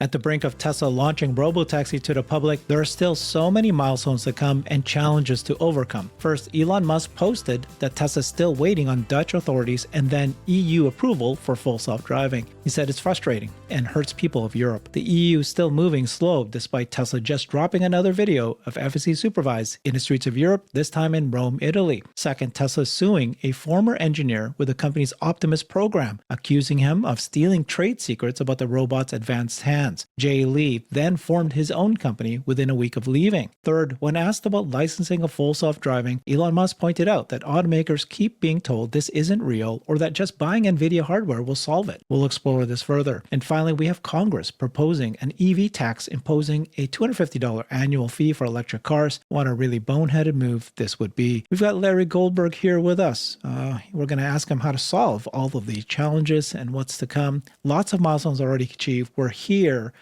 At the brink of Tesla launching Robotaxi to the public, there are still so many milestones to come and challenges to overcome. First, Elon Musk posted that Tesla is still waiting on Dutch authorities and then EU approval for full self-driving. He said it's frustrating and hurts people of Europe. The EU is still moving slow despite Tesla just dropping another video of FSD supervised in the streets of Europe, this time in Rome, Italy. Second, Tesla is suing a former engineer with the company's Optimus program, accusing him of stealing trade secrets about the robot's advanced hands. Jay Lee then formed his own company within a week of leaving. Third, when asked about licensing of full self-driving, Elon Musk pointed out that automakers keep being told this isn't real or that just buying NVIDIA hardware will solve it. We'll explore this further. And finally, we have Congress proposing an EV tax imposing a $250 annual fee for electric cars. What a really boneheaded move this would be. We've got Larry Goldberg here with us. We're going to ask him how to solve all of these challenges and what's to come. Lots of milestones already achieved. We're here,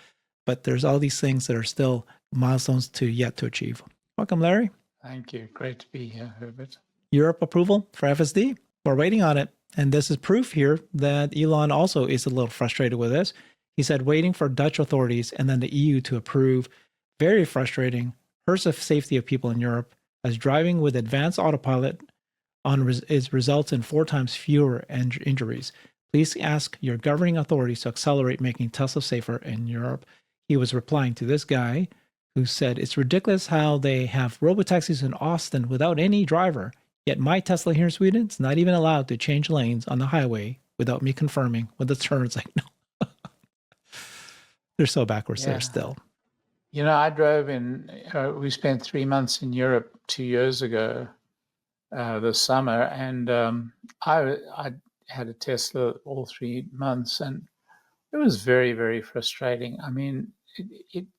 but there's all these things that are still milestones yet to achieve. Welcome, Larry. Thank you. Great to be here, Herbert. Europe approval for FSD. We're waiting on it. And this is proof here that Elon also is a little frustrated with this. He said waiting for Dutch authorities and then the EU to approve. Very frustrating. Hurts the safety of people in Europe, as driving with advanced autopilot results in 4 times fewer injuries. Please ask your governing authorities to accelerate making Tesla safer in Europe. He was replying to this guy who said, it's ridiculous how they have robotaxis in Austin without any driver, yet my Tesla here in Sweden is not even allowed to change lanes on the highway without me confirming when the turns. Like, no. They're so backwards there still. You know, I drove we spent 3 months in Europe 2 years ago this summer, and I had a Tesla all 3 months, and it was very, very frustrating. I mean,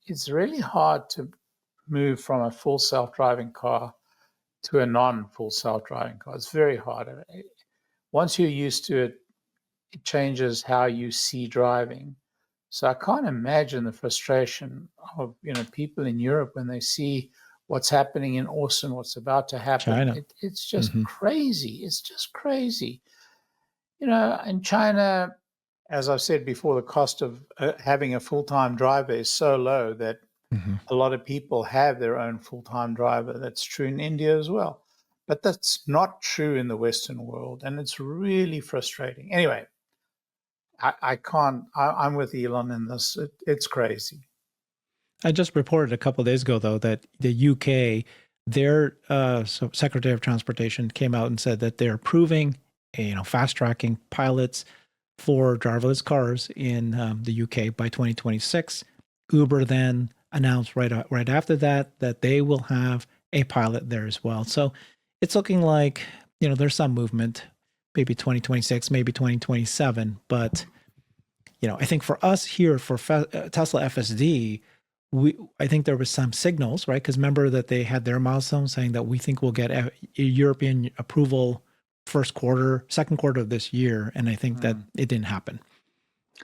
it's really hard to move from a full self-driving car to a non-full self-driving car. It's very hard. Once you're used to it, it changes how you see driving. So I can't imagine the frustration of people in Europe when they see what's happening in Austin, what's about to happen. China. It's just crazy. It's just crazy. In China, as I've said before, the cost of having a full-time driver is so low that a lot of people have their own full-time driver. That's true in India as well. But that's not true in the Western world, and it's really frustrating. Anyway, I'm with Elon in this. It's crazy. I just reported a couple of days ago, though, that the UK, their Secretary of Transportation came out and said that they're approving fast-tracking pilots for driverless cars in the UK by 2026. Uber then announced right after that they will have a pilot there as well. So it's looking like there's some movement, maybe 2026, maybe 2027. But I think for us here for Tesla FSD, I think there was some signals, right? Because remember that they had their milestone saying that we think we'll get a European approval second quarter of this year, and I think that it didn't happen,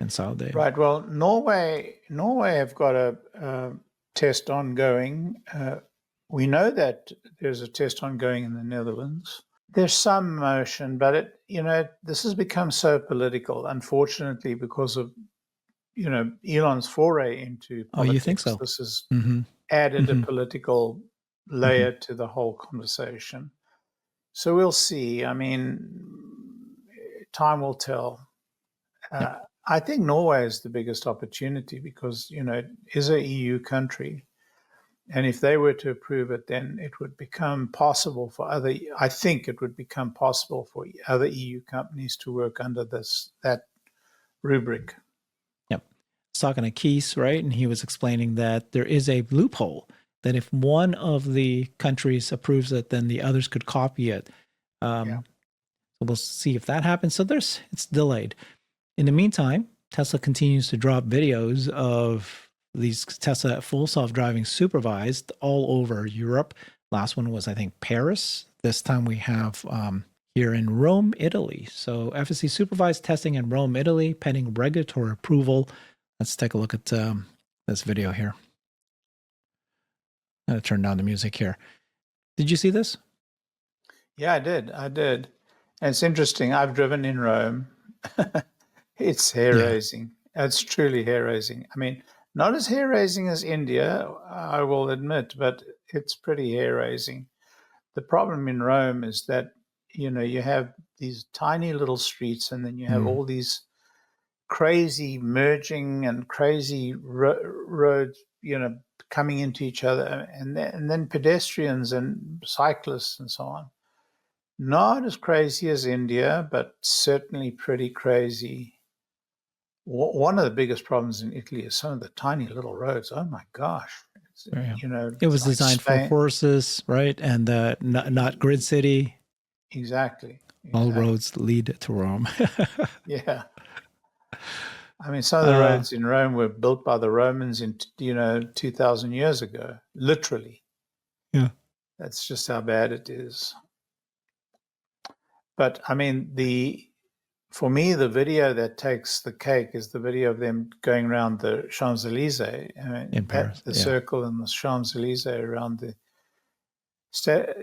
and so they right. Well, Norway have got a test ongoing. We know that there's a test ongoing in the Netherlands. There's some motion, but this has become so political, unfortunately, because of Elon's foray into politics. Oh, you think so? This has added a political layer to the whole conversation. So we'll see. I mean, time will tell. I think Norway is the biggest opportunity because, it is an EU country. And if they were to approve it, then it would become possible for other EU companies to work under that rubric. Yep. I was talking to Keith, right? And he was explaining that there is a loophole that if one of the countries approves it, then the others could copy it. So we'll see if that happens. So it's delayed. In the meantime, Tesla continues to drop videos of these Tesla full self-driving supervised all over Europe. Last one was, I think, Paris. This time we have here in Rome, Italy. So FSD supervised testing in Rome, Italy, pending regulatory approval. Let's take a look at this video here. I'm going to turn down the music here. Did you see this? Yeah, I did. And it's interesting. I've driven in Rome. It's hair-raising. It's truly hair-raising. I mean, Not as hair-raising as India, I will admit, but it's pretty hair-raising. The problem in Rome is that, you have these tiny little streets, and then you have all these crazy merging and crazy roads, coming into each other, and then pedestrians and cyclists and so on. Not as crazy as India, but certainly pretty crazy. One of the biggest problems in Italy is some of the tiny little roads. Oh my gosh. Yeah. It It's was like designed for Spain. horses, right? And not grid city. Exactly. All roads lead to Rome. Yeah. I mean, some of the roads in Rome were built by the Romans in, 2,000 years ago, literally. Yeah. That's just how bad it is. But I mean, for me, the video that takes the cake is the video of them going around the Champs-Elysees. I mean, In Paris, the circle and the Champs-Elysees around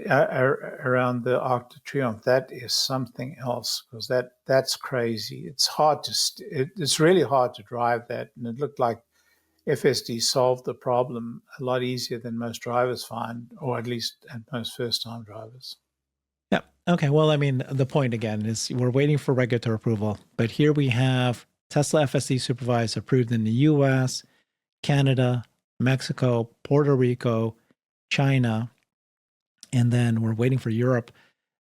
around the Arc de Triomphe. That is something else, because that's crazy. It's hard it's really hard to drive that, and it looked like FSD solved the problem a lot easier than most drivers find, or at least most first-time drivers. Yeah. Okay. Well, I mean, the point again is we're waiting for regulatory approval, but here we have Tesla FSD supervised approved in the US, Canada, Mexico, Puerto Rico, China, and then we're waiting for Europe.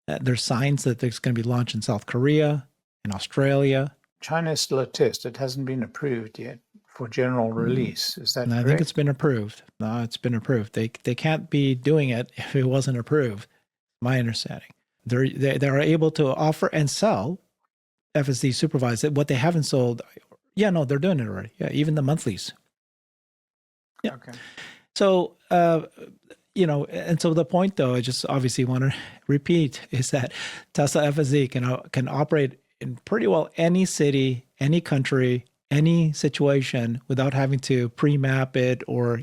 There's signs that it's going to be launched in South Korea, in Australia. China is still a test. It hasn't been approved yet for general release. Is that correct? I think it's been approved. No, it's been approved. They can't be doing it if it wasn't approved. My understanding. They're able to offer and sell FSD supervised. What they haven't sold, yeah, no, they're doing it already. Yeah, even the monthlies. Yeah. Okay. So, and so the point, though, I just obviously want to repeat is that Tesla FSD can operate in pretty well any city, any country, any situation without having to pre-map it or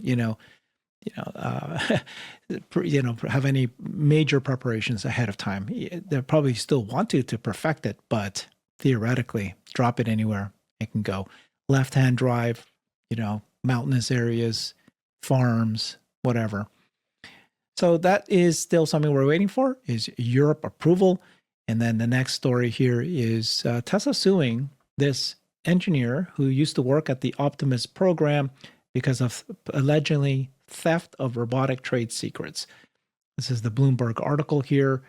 have any major preparations ahead of time. They probably still want to perfect it, but theoretically, drop it anywhere. It can go left-hand drive, mountainous areas, farms, whatever. So that is still something we're waiting for, is Europe approval. And then the next story here is Tesla suing this engineer who used to work at the Optimus program because of allegedly theft of robotic trade secrets. This is the Bloomberg article here.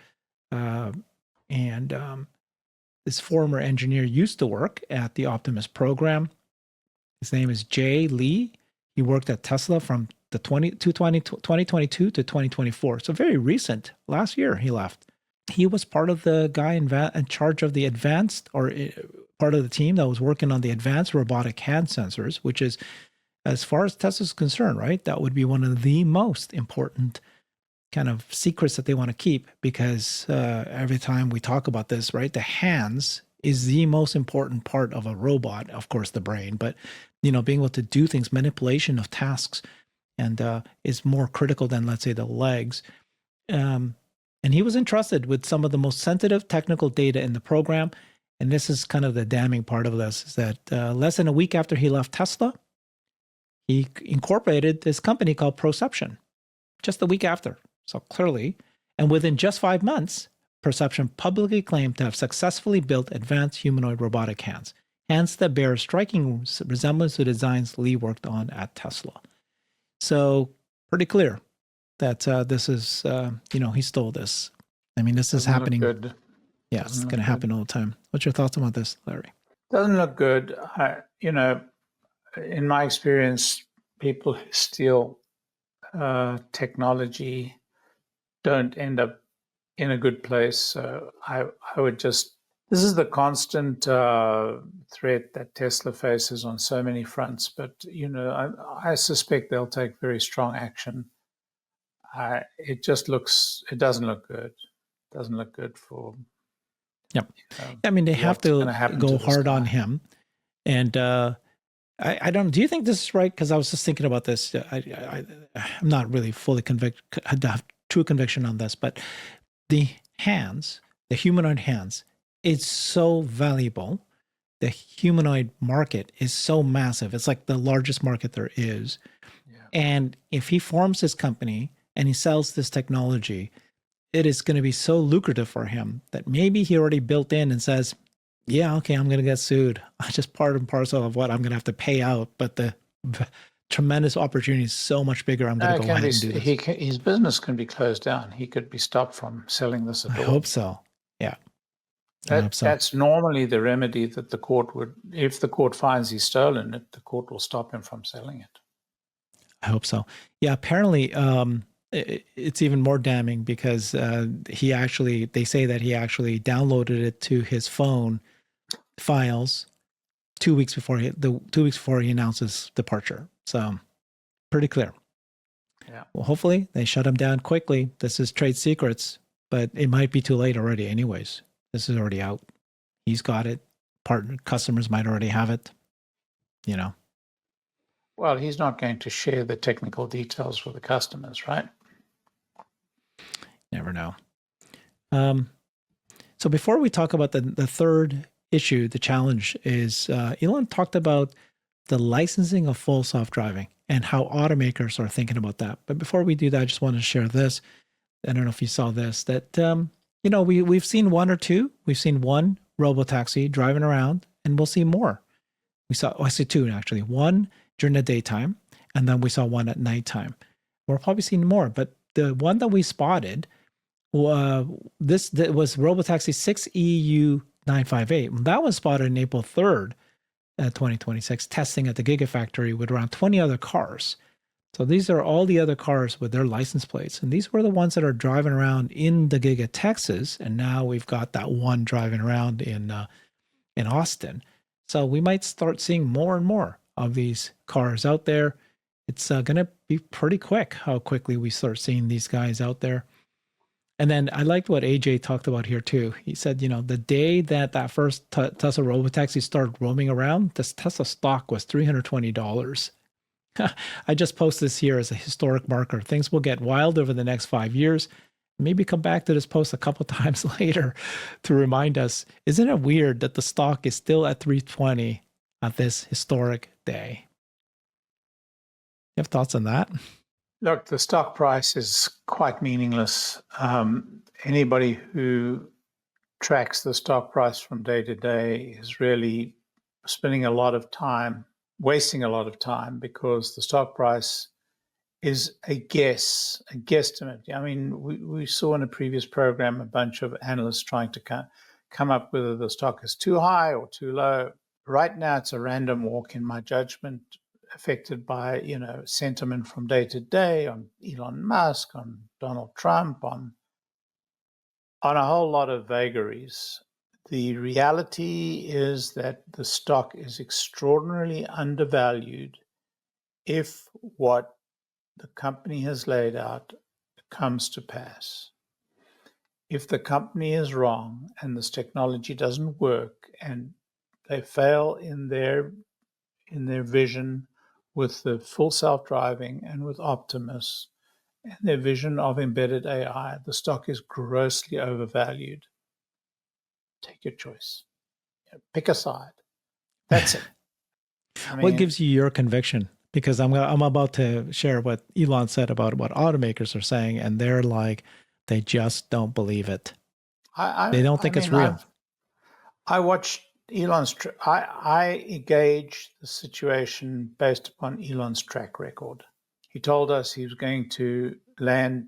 This former engineer used to work at the Optimus program. His name is Jay Lee. He worked at Tesla from 2022 to 2024. So very recent. Last year he left. He was part of the guy in charge of the advanced, or part of the team that was working on the advanced robotic hand sensors, which is, as far as Tesla's concerned, right, that would be one of the most important kind of secrets that they want to keep, because every time we talk about this, right, the hands is the most important part of a robot, of course, the brain, but, being able to do things, manipulation of tasks, and is more critical than, let's say, the legs. And he was entrusted with some of the most sensitive technical data in the program. And this is kind of the damning part of this, is that less than a week after he left Tesla, he incorporated this company called Perception, just a week after. So clearly, and within just 5 months, Perception publicly claimed to have successfully built advanced humanoid robotic hands that bear striking resemblance to designs Lee worked on at Tesla. So pretty clear that this is, he stole this. I mean, this is happening. Good. Yeah, it's going to happen all the time. What's your thoughts about this, Larry? Doesn't look good. In my experience, people who steal technology don't end up in a good place. So I would just, this is the constant threat that Tesla faces on so many fronts. But, I suspect they'll take very strong action. It doesn't lolook good. It doesn't look good for. Yep. I mean, they have to go hard on him. And I don't. Do you think this is right? Because I was just thinking about this. I'm not really fully have true conviction on this, but the hands, the humanoid hands, it's so valuable the humanoid market is so massive. It's like the largest market there is. Yeah. And if he forms his company and he sells this technology, it is going to be so lucrative for him that maybe he already built in and says, yeah, okay, I'm going to get sued. I just part and parcel of what I'm going to have to pay out. But the tremendous opportunity is so much bigger. I'm going to go ahead and do this. His business can be closed down. He could be stopped from selling this at all. I hope so. Yeah. I hope so. That's normally the remedy that the court would, if the court finds he's stolen it, the court will stop him from selling it. I hope so. Yeah, apparently it's even more damning because they say that he actually downloaded it to his phone files 2 weeks before he announces departure. So pretty clear. Yeah. Well, hopefully they shut him down quickly. This is trade secrets, but it might be too late already anyways. This is already out. He's got it. Customers might already have it, you know. Well, he's not going to share the technical details with the customers, right? Never know. So before we talk about the third issue, the challenge is Elon talked about the licensing of full self-driving and how automakers are thinking about that. But before we do that, I just want to share this. I don't know if you saw this, that, we've seen one or two. We've seen one Robotaxi driving around, and we'll see more. I see two actually. One during the daytime, and then we saw one at nighttime. We're probably seeing more, but the one that we spotted, that was Robotaxi 6EU958. That was spotted on April 3rd, 2026, testing at the Gigafactory with around 20 other cars. So these are all the other cars with their license plates. And these were the ones that are driving around in the Giga Texas. And now we've got that one driving around in Austin. So we might start seeing more and more of these cars out there. It's going to be pretty quick how quickly we start seeing these guys out there. And then I liked what AJ talked about here too. He said, the day that first Tesla Robotaxi started roaming around, this Tesla stock was $320. I just post this here as a historic marker. Things will get wild over the next 5 years. Maybe come back to this post a couple times later to remind us, isn't it weird that the stock is still at 320 at this historic day? You have thoughts on that? Look, the stock price is quite meaningless. Anybody who tracks the stock price from day to day is really spending a lot of time, wasting a lot of time, because the stock price is a guesstimate. I mean, we saw in a previous program a bunch of analysts trying to come up whether the stock is too high or too low. Right now, it's a random walk in my judgment, affected by, sentiment from day to day on Elon Musk, on Donald Trump, on a whole lot of vagaries. The reality is that the stock is extraordinarily undervalued if what the company has laid out comes to pass. If the company is wrong and this technology doesn't work and they fail in their vision with the full self-driving and with Optimus and their vision of embedded AI, the stock is grossly overvalued. Take your choice. Pick a side. That's it. What gives you your conviction? Because I'm about to share what Elon said about what automakers are saying, and they're like, they just don't believe it. They don't think it's real. I watched Elon's. I gauge the situation based upon Elon's track record. He told us he was going to land,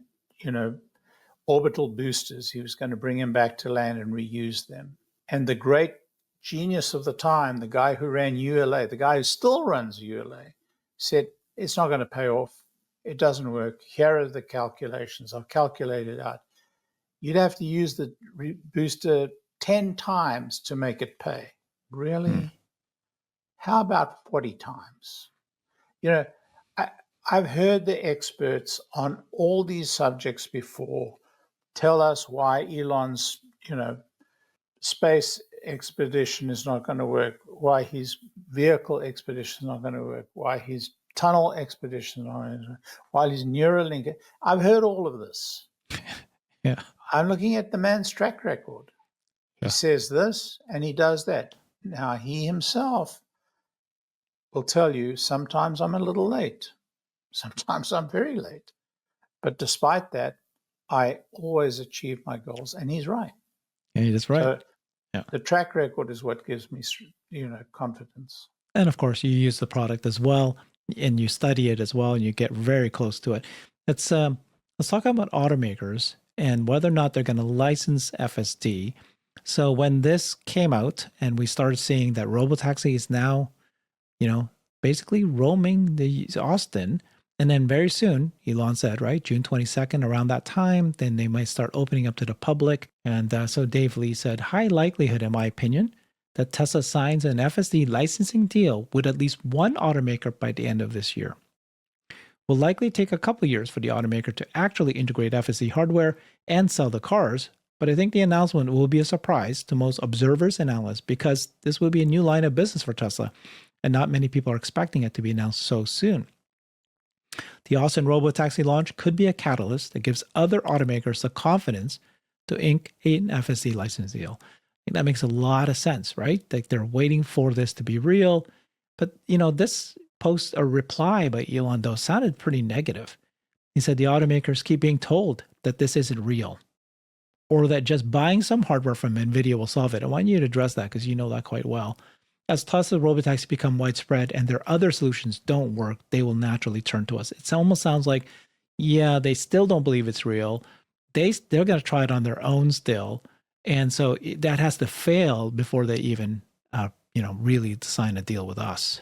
orbital boosters. He was going to bring them back to land and reuse them. And the great genius of the time, the guy who ran ULA, the guy who still runs ULA, said, it's not going to pay off. It doesn't work. Here are the calculations. I've calculated out. You'd have to use the booster 10 times to make it pay. Really? How about 40 times? I've heard the experts on all these subjects before tell us why Elon's, space expedition is not going to work, why his vehicle expedition is not going to work, why his tunnel expedition is not going to work, why his Neuralink. I've heard all of this. Yeah. I'm looking at the man's track record. He says this and he does that. Now, he himself will tell you sometimes I'm a little late, sometimes I'm very late. But despite that, I always achieve my goals, and he's right. Yeah, that's right. So Yeah. the track record is what gives me, confidence. And of course, you use the product as well, and you study it as well, and you get very close to it. Let's talk about automakers and whether or not they're going to license FSD. So when this came out, and we started seeing that Robotaxi is now, basically roaming the Austin, and then very soon, Elon said, right, June 22nd, around that time, then they might start opening up to the public. And so Dave Lee said, high likelihood, in my opinion, that Tesla signs an FSD licensing deal with at least one automaker by the end of this year. Will likely take a couple years for the automaker to actually integrate FSD hardware and sell the cars, but I think the announcement will be a surprise to most observers and analysts because this will be a new line of business for Tesla, and not many people are expecting it to be announced so soon. The Austin Robotaxi launch could be a catalyst that gives other automakers the confidence to ink an FSD license deal. I think that makes a lot of sense, right? Like they're waiting for this to be real. But, this post or reply by Elon, though, sounded pretty negative. He said the automakers keep being told that this isn't real or that just buying some hardware from NVIDIA will solve it. I want you to address that because you know that quite well. As Tesla Robotaxi become widespread and their other solutions don't work, they will naturally turn to us. It almost sounds like, yeah, they still don't believe it's real. They're going to try it on their own still. And so that has to fail before they even, really sign a deal with us.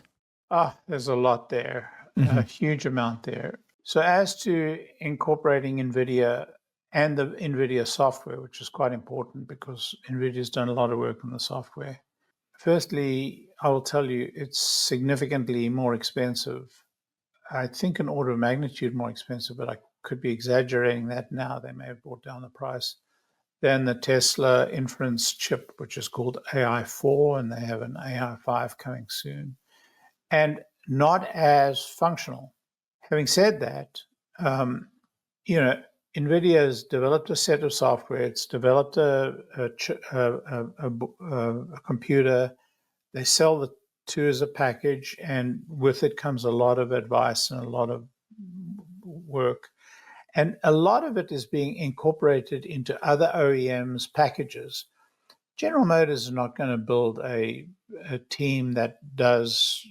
There's a lot there, a huge amount there. So as to incorporating NVIDIA and the NVIDIA software, which is quite important because NVIDIA's done a lot of work on the software. Firstly, I will tell you it's significantly more expensive. I think an order of magnitude more expensive, but I could be exaggerating that now. They may have brought down the price than the Tesla inference chip, which is called AI4, and they have an AI5 coming soon, and not as functional. Having said that, NVIDIA has developed a set of software. It's developed a computer. They sell the two as a package, and with it comes a lot of advice and a lot of work. And a lot of it is being incorporated into other OEMs' packages. General Motors is not going to build a team that does,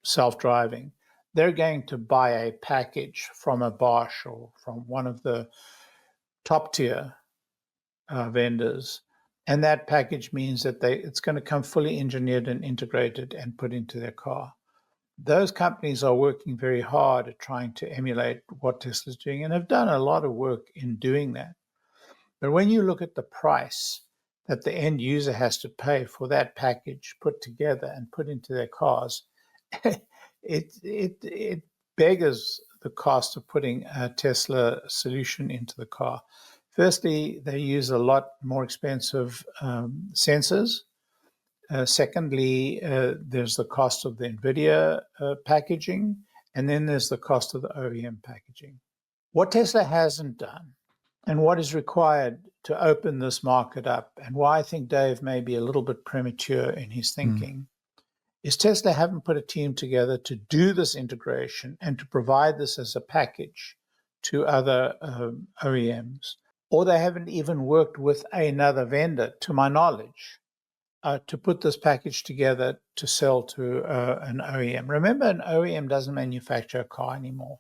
self-driving. They're going to buy a package from a Bosch or from one of the top tier vendors. And that package means that it's going to come fully engineered and integrated and put into their car. Those companies are working very hard at trying to emulate what Tesla's doing and have done a lot of work in doing that. But when you look at the price that the end user has to pay for that package put together and put into their cars, it beggars the cost of putting a Tesla solution into the car. Firstly, they use a lot more expensive sensors. Secondly, there's the cost of the NVIDIA packaging, and then there's the cost of the OEM packaging. What Tesla hasn't done, and what is required to open this market up, and why I think Dave may be a little bit premature in his thinking, is Tesla haven't put a team together to do this integration and to provide this as a package to other OEMs. Or they haven't even worked with another vendor, to my knowledge, to put this package together to sell to an OEM. Remember, an OEM doesn't manufacture a car anymore.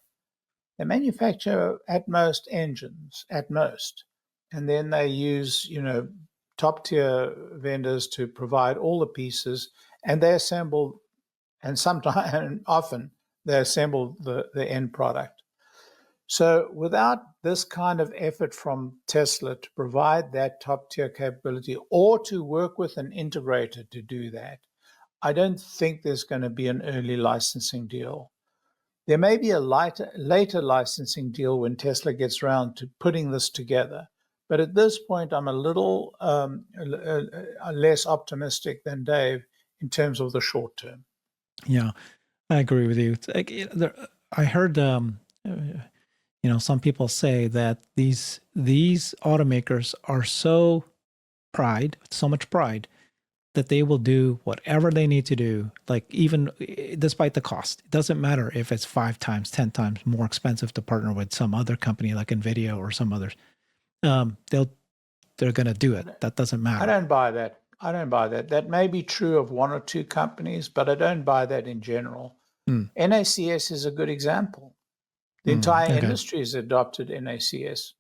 They manufacture at most engines, at most. And then they use, top tier vendors to provide all the pieces, and they assemble, and sometimes and often they assemble the end product. So without this kind of effort from Tesla to provide that top tier capability or to work with an integrator to do that, I don't think there's going to be an early licensing deal. There may be a later licensing deal when Tesla gets around to putting this together. But at this point, I'm a little less optimistic than Dave in terms of the short term. Yeah, I agree with you. I heard, some people say that these automakers are so pride, so much pride, that they will do whatever they need to do, like even despite the cost. It doesn't matter if it's 5 times, 10 times more expensive to partner with some other company like NVIDIA or some others. They're going to do it. That doesn't I matter. don't buy that. I don't buy that. That may be true of 1 or 2 companies, but I don't buy that in general. NACS is a good example. The entire Okay. industry has adopted NACS.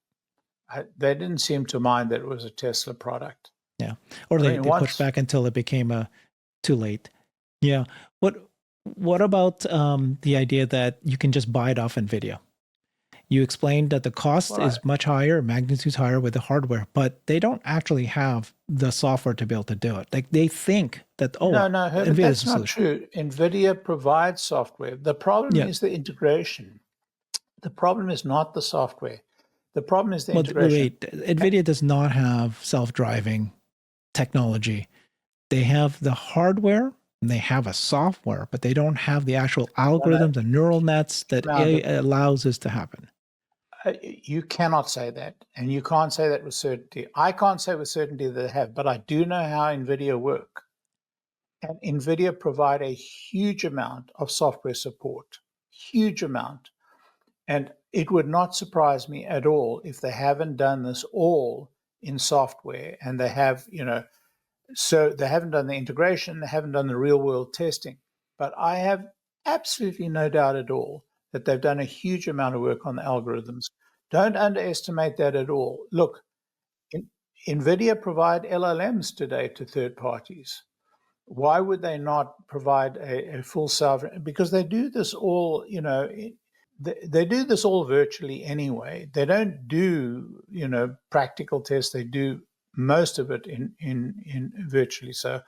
They didn't seem to mind that it was a Tesla product. Yeah. Or they pushed back until it became too late. Yeah. What about the idea that you can just buy it off NVIDIA? You explained that the cost is much higher, magnitude's higher with the hardware, but they don't actually have the software to be able to do it. Like they think that, no, Herbert, that's not solution. true. NVIDIA provides software. The problem is the integration. The problem is not the software. The problem is the integration. Wait, NVIDIA does not have self-driving technology. They have the hardware and they have a software, but they don't have the actual algorithms and neural nets that allows this to happen. You cannot say that, and you can't say that with certainty. I can't say with certainty that they have, but I do know how NVIDIA work. And NVIDIA provide a huge amount of software support, huge amount. And it would not surprise me at all if they haven't done this all in software, and they have, so they haven't done the integration, they haven't done the real world testing. But I have absolutely no doubt at all that they've done a huge amount of work on the algorithms. Don't underestimate that at all. Look, NVIDIA provide LLMs today to third parties. Why would they not provide a full sovereign? Because they do this all, they do this all virtually anyway. They don't do, practical tests. They do most of it in virtually. So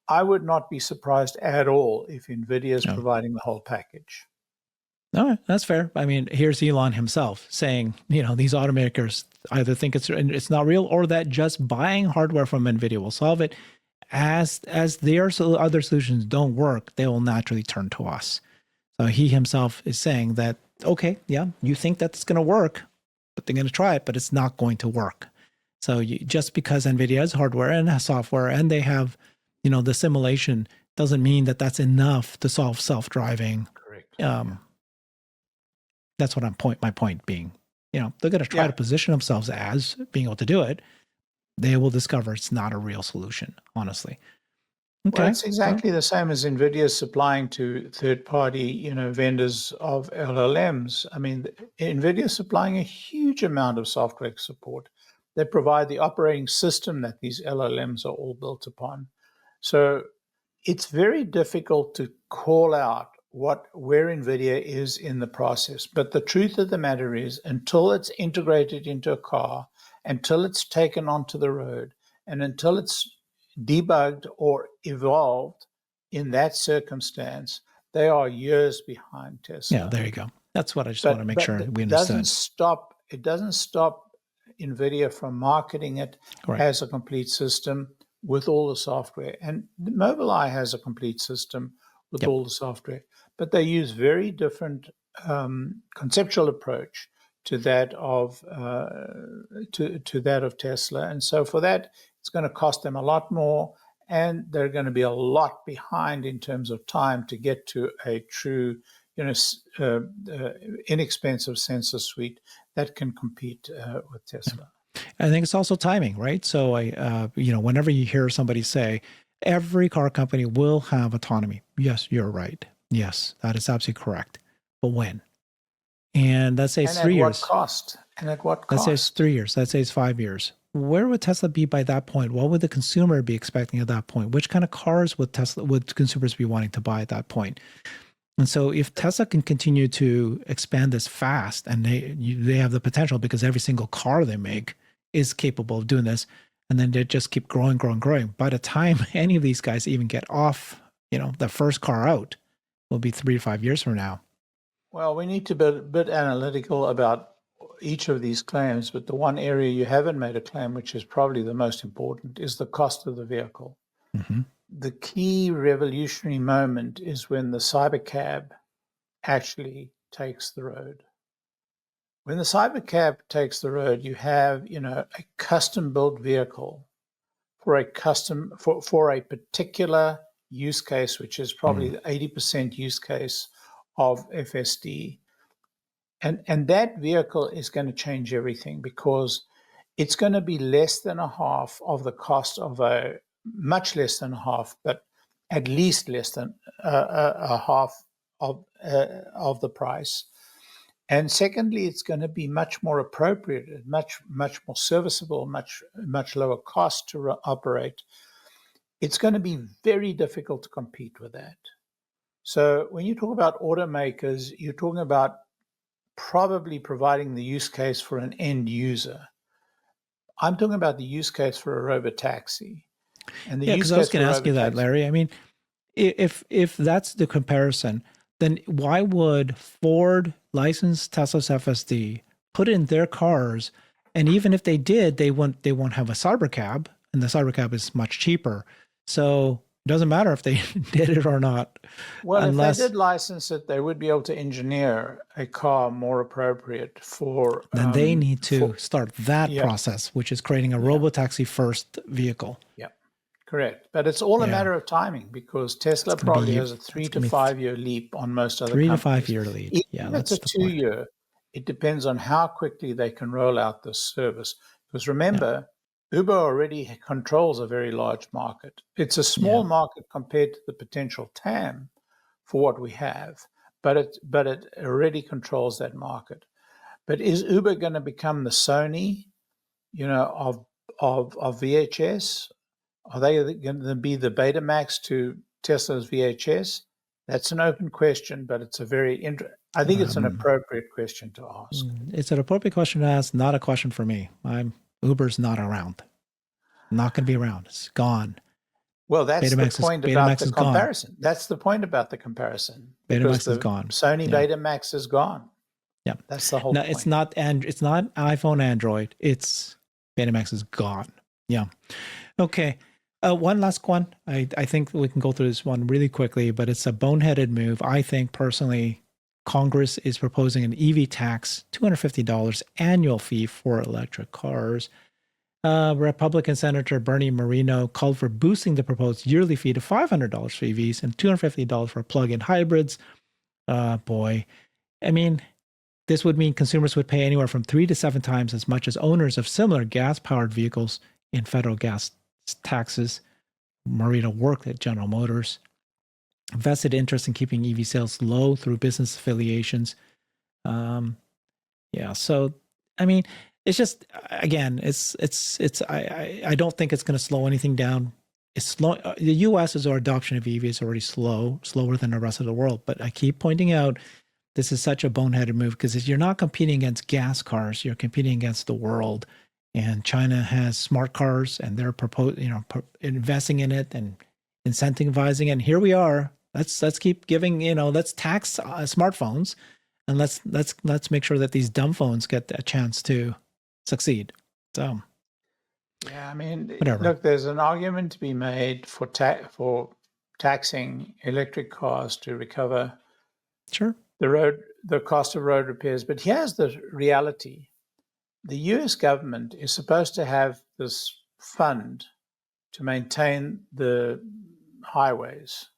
I would not be surprised at all if NVIDIA is providing the whole package. No, that's fair. I mean, here's Elon himself saying, these automakers either think it's not real or that just buying hardware from NVIDIA will solve it. As their other solutions don't work, they will naturally turn to us. So he himself is saying that, okay, yeah, you think that's going to work, but they're going to try it, but it's not going to work. So just because NVIDIA has hardware and has software and they have, the simulation doesn't mean that that's enough to solve self-driving. Correct. That's what my point being. They're going to try to position themselves as being able to do it. They will discover it's not a real solution, honestly. Okay. Well, it's exactly the same as NVIDIA supplying to third-party, vendors of LLMs. I mean, NVIDIA is supplying a huge amount of software support. They provide the operating system that these LLMs are all built upon. So it's very difficult to call out where NVIDIA is in the process. But the truth of the matter is, until it's integrated into a car, until it's taken onto the road, and until it's debugged or evolved in that circumstance, they are years behind Tesla. Yeah, there you go. That's what I just want to make sure we understand. It doesn't stop NVIDIA from marketing it as a complete system with all the software. And Mobileye has a complete system with all the software, but they use very different conceptual approach to that of Tesla. And so for that, it's going to cost them a lot more, and they're going to be a lot behind in terms of time to get to a true, inexpensive sensor suite that can compete with Tesla. I think it's also timing, right? So whenever you hear somebody say every car company will have autonomy, yes, you're right. Yes, that is absolutely correct. But when? And let's say it's 3 years. At what cost? And at what cost? Let's say it's 3 years. Let's say it's 5 years. Where would Tesla be by that point? What would the consumer be expecting at that point? Which kind of cars would consumers be wanting to buy at that point? And so if Tesla can continue to expand this fast, and they have the potential because every single car they make is capable of doing this, and then they just keep growing. By the time any of these guys even get off, the first car out, will be 3 to 5 years from now. Well, we need to be a bit analytical about each of these claims, but the one area you haven't made a claim, which is probably the most important, is the cost of the vehicle. Mm-hmm. The key revolutionary moment is when the cybercab actually takes the road. When the cybercab takes the road, you have, a custom-built vehicle for a for a particular use case, which is probably the 80% use case of FSD. And that vehicle is going to change everything, because it's going to be less than a half of the cost of much less than a half, but at least less than a half of the price. And secondly, it's going to be much more appropriate, much more serviceable, much lower cost to operate. It's going to be very difficult to compete with that. So when you talk about automakers, you're talking about probably providing the use case for an end user. I'm talking about the use case for a robotaxi. And the because I was going to ask you that, Larry. I mean, if that's the comparison, then why would Ford license Tesla's FSD, put it in their cars, and even if they did, they won't have a Cybercab, and the Cybercab is much cheaper. So it doesn't matter if they did it or not. Well, if they did license it, they would be able to engineer a car more appropriate for. Then they need to start that process, which is creating a robotaxi first vehicle. Yeah, correct. But it's all a matter of timing, because Tesla probably has a 3 to 5 year leap on most other companies. 3 to 5 year lead. Even if it's a 2 year, it depends on how quickly they can roll out this service. Because remember, Uber already controls a very large market. It's a small market compared to the potential TAM for what we have, but it already controls that market. But is Uber going to become the Sony, of VHS? Are they going to be the Betamax to Tesla's VHS? That's an open question, but it's I think it's an appropriate question to ask. It's an appropriate question to ask, not a question for me. Uber's not around. Not going to be around. It's gone. Well, that's the point about the comparison. That's the point about the comparison. Betamax is gone. Sony Betamax is gone. Yeah, that's the whole point. It's not iPhone, Android. It's Betamax is gone. Yeah. Okay. One last one. I think we can go through this one really quickly, but it's a boneheaded move. I think personally, Congress is proposing an EV tax, $250 annual fee for electric cars. Republican Senator Bernie Moreno called for boosting the proposed yearly fee to $500 for EVs and $250 for plug-in hybrids. Boy, I mean, this would mean consumers would pay anywhere from 3 to 7 times as much as owners of similar gas-powered vehicles in federal gas taxes. Moreno worked at General Motors. Vested interest in keeping EV sales low through business affiliations. So I mean, it's just, again, I don't think it's going to slow anything down. It's slow. The U.S.'s adoption of EV is already slower than the rest of the world. But I keep pointing out, this is such a boneheaded move, because you're not competing against gas cars, you're competing against the world. And China has smart cars, and they're investing in it and incentivizing it. And here we are. Let's keep giving, let's tax smartphones, and let's make sure that these dumb phones get a chance to succeed. So, yeah, I mean, whatever. Look, there's an argument to be made for taxing electric cars to recover the cost of road repairs. But here's the reality: the U.S. government is supposed to have this fund to maintain the highways.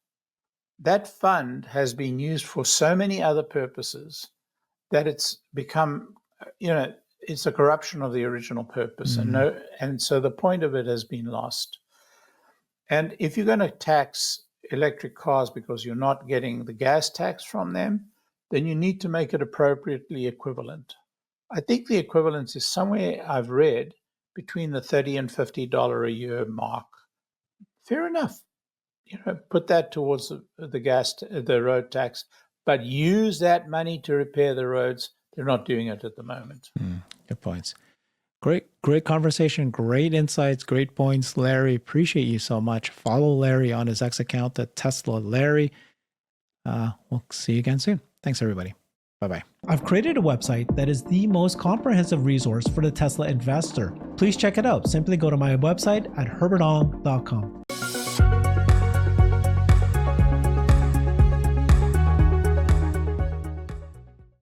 That fund has been used for so many other purposes that it's become, it's a corruption of the original purpose. And so the point of it has been lost. And if you're going to tax electric cars because you're not getting the gas tax from them, then you need to make it appropriately equivalent. I think the equivalence is somewhere, I've read, between the $30 and $50 a year mark. Fair enough. Put that towards the road tax, but use that money to repair the roads. They're not doing it at the moment. Good points. Great conversation, great insights, great points, Larry. Appreciate you so much. Follow Larry on his X account at Tesla Larry. We'll see you again soon. Thanks, everybody. Bye-bye. I've created a website that is the most comprehensive resource for the Tesla investor. Please check it out. Simply go to my website at herbertong.com.